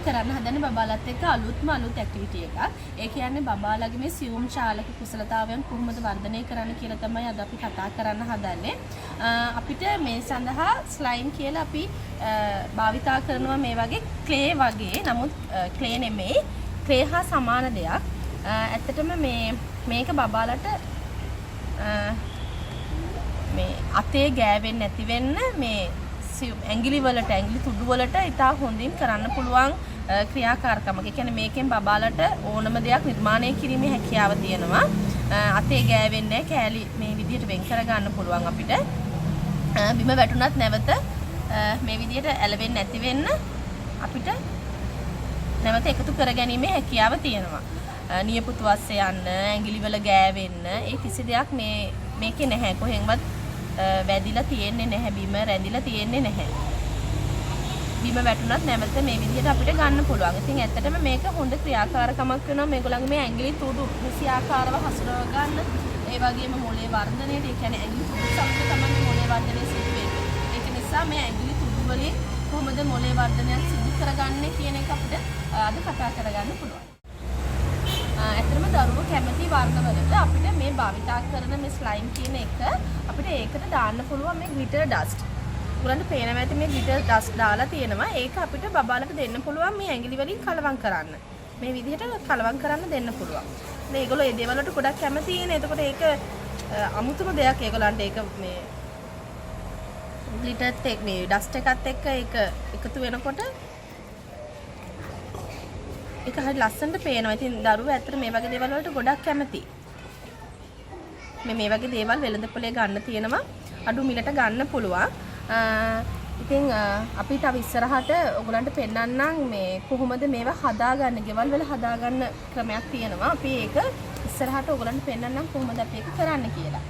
කරන්න හදන්නේ බබාලත් එක්ක අලුත් ඇක්ටිවිටි එකක්. ඒ කියන්නේ බබාලගේ මේ සියුම් චාලක කුසලතාවයන් කොහොමද වර්ධනය කරන්න කියලා තමයි අද අපි කතා කරන්න හදන්නේ. අපිට මේ සඳහා ස්ලයිම් කියලා අපි භාවිතා කරනවා මේ වගේ ක්ලේ වගේ. නමුත් ක්ලේ නෙමෙයි. ක්ලේ හා සමාන දෙයක්. ඇත්තටම මේක බබාලට මේ අතේ ගෑවෙන්නේ නැති වෙන්න මේ ඇඟිලි තුඩු වලට ඉතා හොඳින් කරන්න පුළුවන් ක්‍රියාකාරකමක්. ඒ කියන්නේ මේකෙන් බබාලට ඕනම දෙයක් නිර්මාණය කිරීමේ හැකියාව තියෙනවා. අතේ ගෑවෙන්නේ කෑලි මේ විදිහට වෙන් කර ගන්න පුළුවන් අපිට. බිම වැටුණත් නැවත මේ විදිහට ඇලවෙන්නේ නැති වෙන්න අපිට නැවත එකතු කර ගැනීමේ හැකියාව තියෙනවා. නියපොතු අස්සේ යන්න, ඇඟිලි වල ගෑවෙන්න, ඒ කිසි දෙයක් මේකේ නැහැ. කොහෙන්වත් වැදිලා තියෙන්නේ නැහැ, බිම රැඳිලා තියෙන්නේ නැහැ. බිම වැටුණත් නැවත මේ විදිහට අපිට ගන්න පුළුවන්. ඉතින් ඇත්තටම මේක හොඳ ක්‍රියාකාරකමක් වෙනවා මේගොල්ලන්ගේ මේ ඇඟිලි තුඩු නිසියාකාරව හසුරව ගන්න. ඒ වගේම මොළේ වර්ධනයට, ඒ කියන්නේ ඇඟිලි තුඩු සමග තමයි මොළේ වර්ධනය සිදු වෙන්නේ. ඒක නිසා මේ ඇඟිලි තුඩු වලින් කොහොමද මොළේ වර්ධනයක් සිදු කරගන්නේ කියන එක අපිට අද කතා කරගන්න පුළුවන්. ඇත්තටම දරුවෝ කැමති වර්ණවලට අපිට මේ භාවිතා කරන මේ ස්ලයිම් කියන එක අපිට ඒකට දාන්න පුළුවන් මේ ග්ලිටර් ඩස්ට්. උගලන්ට පේනවා ඇති මේ ග්ලිටර් ඩස්ට් දාලා තියෙනවා. ඒක අපිට බබාලට දෙන්න පුළුවන් මේ ඇඟිලි වලින් කලවම් කරන්න. මේ විදිහට කලවම් කරන්න දෙන්න පුළුවන්. මේගොල්ලෝ ඒ දේවල් වලට ගොඩක් කැමතිනේ. එතකොට ඒක අමුතුම දෙයක් ඒගොල්ලන්ට ඒක මේ ග්ලිටර්ත් එක්ක මේ ඩස්ට් එකත් එක්ක ඒක එකතු වෙනකොට ඒක හරි ලස්සනට පේනවා. ඉතින් දරුවෝ ඇත්තට මේ වගේ දේවල් වලට ගොඩක් කැමතියි. මේ වගේ දේවල් වෙළඳපොලේ ගන්න තියෙනවා. අඩු මිලට ගන්න පුළුවන්. ඉතින් අපි තව ඉස්සරහට ඔයගලන්ට පෙන්නන්නම් මේ කොහොමද මේවා හදාගන්න, ගෙවල් වල හදාගන්න ක්‍රමයක් තියෙනවා. අපි ඒක ඉස්සරහට ඔයගලන්ට පෙන්නන්නම් කොහොමද අපි ඒක කරන්න කියලා.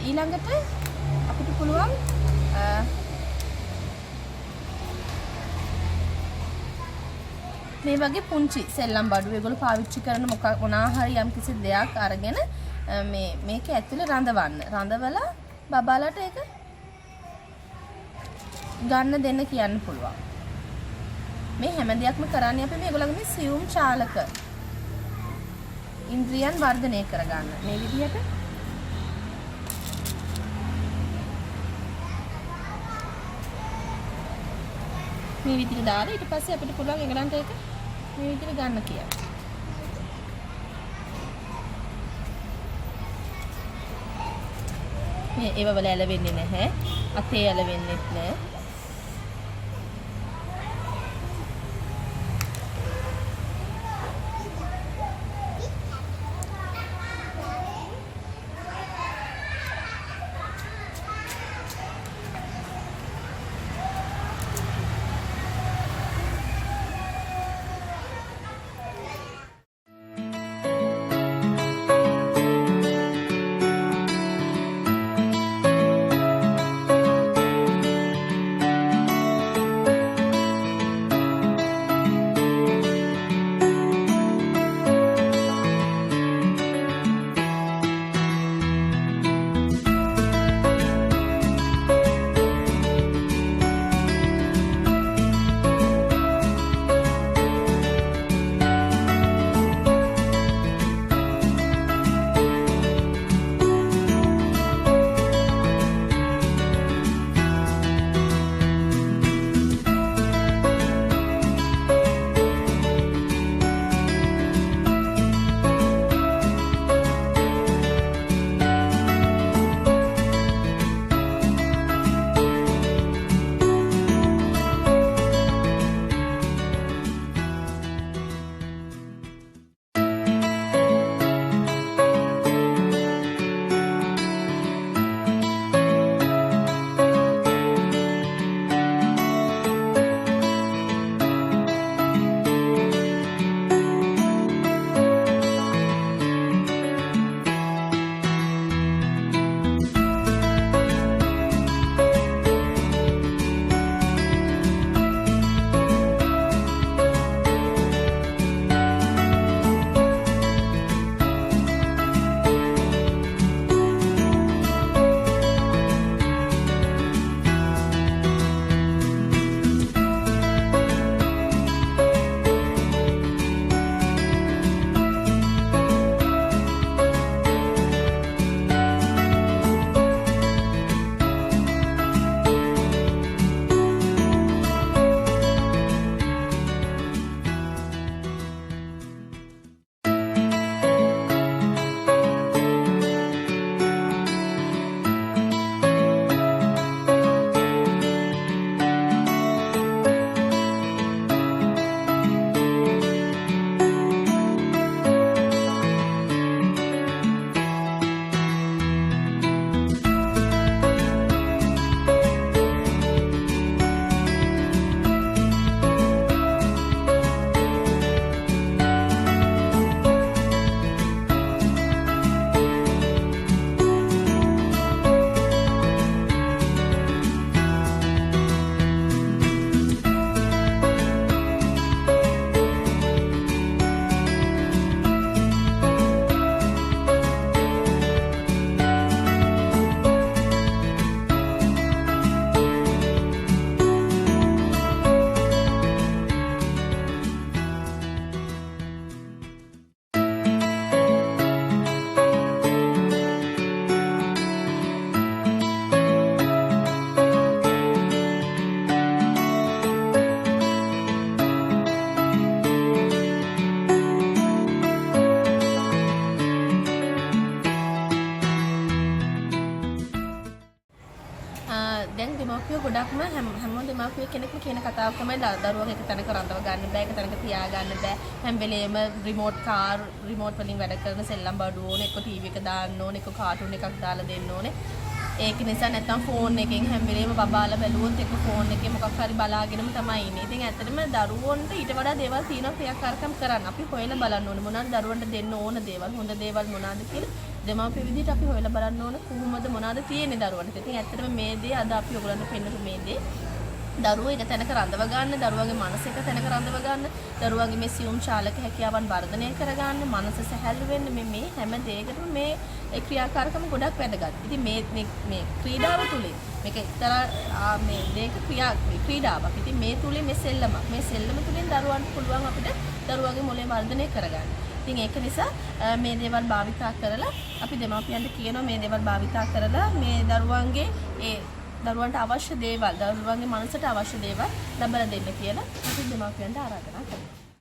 ඊළඟට අපිට පුළුවන් මේ වගේ පුංචි සෙල්ලම් බඩු ඒගොල්ලෝ පාවිච්චි කරන මොනවා හරි යම් කිසි දෙයක් අරගෙන මේක ඇතුලේ රඳවලා බබාලට ඒක ගන්න දෙන්න කියන්න පුළුවන්. මේ හැම දෙයක්ම කරන්නේ අපි මේගොල්ලන්ගේ මේ සියුම් චාලක ඉන්ද්‍රියන් වර්ධනය කරගන්න. මේ විදිහට මේ විදිහට දාලා ඊට පස්සේ අපිට පුළුවන් ඒගොල්ලන්ට ඒක මේ විදිහට ගන්න කියලා. මේ ඒව වල ඇලවෙන්නේ නැහැ. අතේ ඇලවෙන්නේත් නැහැ. දෙමව්පියෝ ගොඩක්ම හැම දෙමව්පිය කෙනෙක්ම කියන කතාව තමයි දරුවෝ එක තැනක රඳව ගන්න බෑ, එක තැනක තියා ගන්න බෑ. හැම වෙලේම රිමෝට් වලින් වැඩ කරන සෙල්ලම් බඩු ඕනේ, එක්ක ටීවී එක දාන්න ඕනේ, එක්ක කාටුන් එකක් දාලා දෙන්න ඕනේ. ඒක නිසා නැත්තම් ෆෝන් එකෙන් හැම වෙලේම බබාලා බැලුවොත් එක්ක ෆෝන් එකේ මොකක් හරි බලාගෙනම තමයි ඉන්නේ. ඉතින් ඇත්තටම දරුවන්ට ඊට වඩා දේවල් තියෙනවා ක්‍රියාකාරකම් කරන්න. අපි හොයලා බලන්න ඕනේ මොනවද දරුවන්ට දෙන්න ඕන දේවල්, හොඳ දේවල් මොනවද කියලා. දෙමාපිය විදිහට අපි හොයලා බලන්න ඕන කොහොමද මොනවද තියෙන්නේ දරුවන්ට. ඉතින් ඇත්තටම මේ දේ අද අපි ඔයගොල්ලන්ට පෙන්නපු මේ දේ දරුවෝ එක තැනක රඳව ගන්න, දරුවගේ මනස එක තැනක රඳව ගන්න, දරුවගේ මේ සියුම් ශාලක හැකියාවන් වර්ධනය කරගන්න, මනස සැහැල්ලු වෙන්න මේ හැම දෙයකටම මේ ක්‍රියාකාරකම ගොඩක් වැදගත්. ඉතින් මේ ක්‍රීඩාව තුලින් මේක එක්තරා මේ දෙයක ක්‍රීඩාවක්. ඉතින් මේ තුලින් මේ සෙල්ලම තුලින් දරුවන්ට පුළුවන් අපිට දරුවගේ මොළේ වර්ධනය කරගන්න. ඉතින් ඒක නිසා මේ දේවල් භාවිතා කරලා අපි දෙමාපියන්ට කියනවා මේ දේවල් භාවිතා කරලා මේ දරුවන්ගේ දරුවන්ට අවශ්‍ය දේවල්, දරුවන්ගේ මනසට අවශ්‍ය දේවල් ලබා දෙන්න කියලා අපි දෙමාපියන්ට ආරාධනා කරනවා.